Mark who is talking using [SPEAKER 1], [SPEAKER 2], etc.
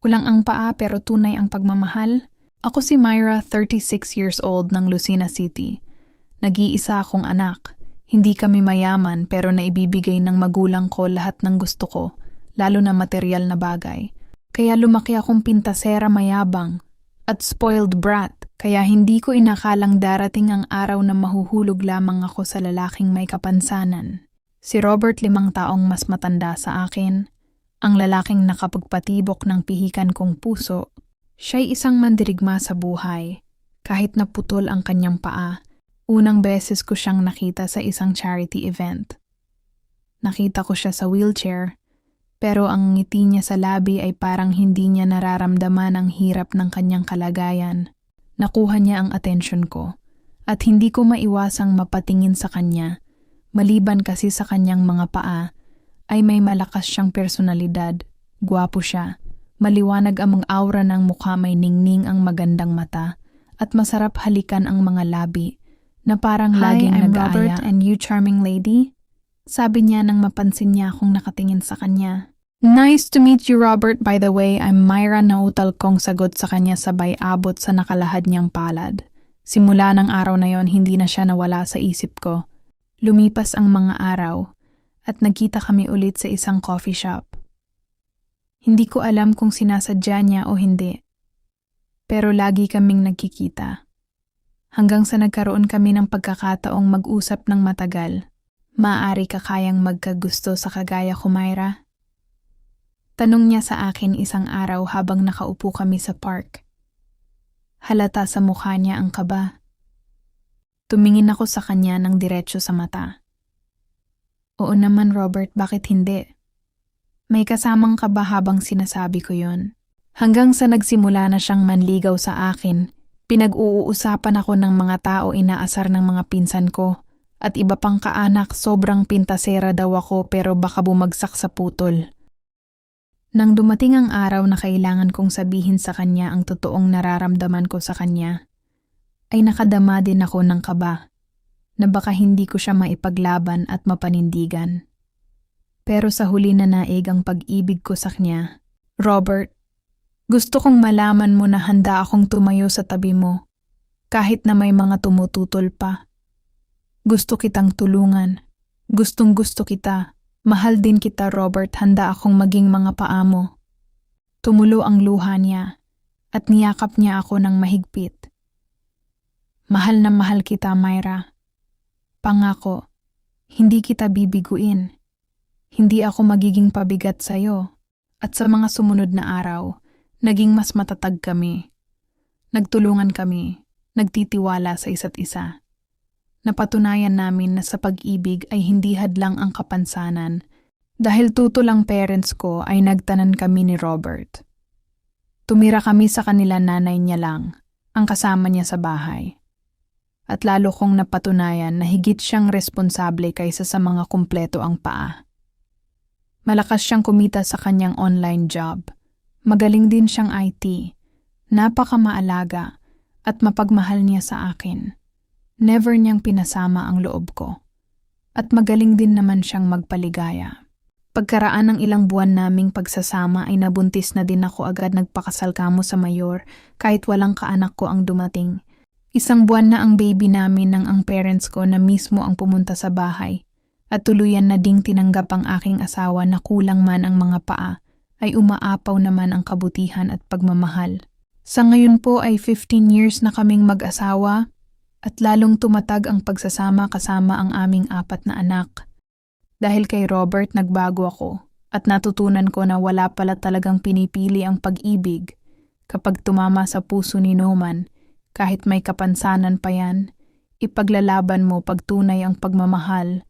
[SPEAKER 1] Kulang ang paa pero tunay ang pagmamahal. Ako si Myra, 36 years old ng Lucena City. Nag-iisa akong anak. Hindi kami mayaman pero naibibigay ng magulang ko lahat ng gusto ko, lalo na material na bagay. Kaya lumaki akong pintasera mayabang at spoiled brat, kaya hindi ko inakalang darating ang araw na mahuhulog lamang ako sa lalaking may kapansanan. Si Robert 5 taong mas matanda sa akin, ang lalaking nakapagpatibok ng pihikan kong puso. Siya'y isang mandirigma sa buhay, kahit naputol ang kanyang paa. Unang beses ko siyang nakita sa isang charity event. Nakita ko siya sa wheelchair, pero ang ngiti niya sa labi ay parang hindi niya nararamdaman ang hirap ng kanyang kalagayan. Nakuha niya ang atensyon ko, at hindi ko maiwasang mapatingin sa kanya. Maliban kasi sa kanyang mga paa, ay may malakas siyang personalidad. Gwapo siya, maliwanag ang aura ng mukha, may ningning ang magandang mata, at masarap halikan ang mga labi, na parang laging
[SPEAKER 2] Hi, I'm
[SPEAKER 1] nag-aaya.
[SPEAKER 2] Robert and you charming lady?
[SPEAKER 1] Sabi niya nang mapansin niya akong nakatingin sa kanya. Nice to meet you, Robert. By the way, I'm Myra, na utal kong sagot sa kanya sabay abot sa nakalahad niyang palad. Simula ng araw na yon, hindi na siya nawala sa isip ko. Lumipas ang mga araw at nagkita kami ulit sa isang coffee shop. Hindi ko alam kung sinasadya niya o hindi, pero lagi kaming nagkikita. Hanggang sa nagkaroon kami ng pagkakataong mag-usap ng matagal. Maaari ka kayang magkagusto sa kagaya ko, Myra? Tanong niya sa akin isang araw habang nakaupo kami sa park. Halata sa mukha niya ang kaba. Tumingin ako sa kanya ng diretso sa mata. Oo naman, Robert, bakit hindi? May kasamang kaba habang sinasabi ko yon. Hanggang sa nagsimula na siyang manligaw sa akin, pinag-uusapan ako ng mga tao, inaasar ng mga pinsan ko, at iba pang kaanak. Sobrang pintasera daw ako pero baka bumagsak sa putol. Nang dumating ang araw na kailangan kong sabihin sa kanya ang totoong nararamdaman ko sa kanya, ay nakadama din ako ng kaba, na baka hindi ko siya maipaglaban at mapanindigan. Pero sa huli na naig ang pag-ibig ko sa kanya. Robert, gusto kong malaman mo na handa akong tumayo sa tabi mo, kahit na may mga tumututol pa. Gusto kitang tulungan. Gustong-gusto kita. Mahal din kita, Robert. Handa akong maging mga paa mo. Tumulo ang luha niya at niyakap niya ako ng mahigpit. Mahal na mahal kita, Myra. Pangako, hindi kita bibiguin. Hindi ako magiging pabigat sa'yo. At sa mga sumunod na araw, naging mas matatag kami. Nagtulungan kami, nagtitiwala sa isa't isa. Napatunayan namin na sa pag-ibig ay hindi hadlang ang kapansanan. Dahil tutol ang parents ko ay nagtanan kami ni Robert. Tumira kami sa kanila, nanay niya lang, ang kasama niya sa bahay. At lalo kong napatunayan na higit siyang responsable kaysa sa mga kumpleto ang paa. Malakas siyang kumita sa kanyang online job. Magaling din siyang IT. Napakamaalaga at mapagmahal niya sa akin. Never niyang pinasama ang loob ko. At magaling din naman siyang magpaligaya. Pagkaraan ng ilang buwan naming pagsasama ay nabuntis na din ako, agad nagpakasal kamo sa mayor kahit walang kaanak ko ang dumating. 1 buwan na ang baby namin nang ang parents ko na mismo ang pumunta sa bahay. At tuluyan na ding tinanggap ang aking asawa na kulang man ang mga paa, ay umaapaw naman ang kabutihan at pagmamahal. Sa ngayon po ay 15 years na kaming mag-asawa at lalong tumatag ang pagsasama kasama ang aming 4 na anak. Dahil kay Robert nagbago ako at natutunan ko na wala pala talagang pinipili ang pag-ibig. Kapag tumama sa puso ni Noman, kahit may kapansanan pa yan, ipaglalaban mo pag tunay ang pagmamahal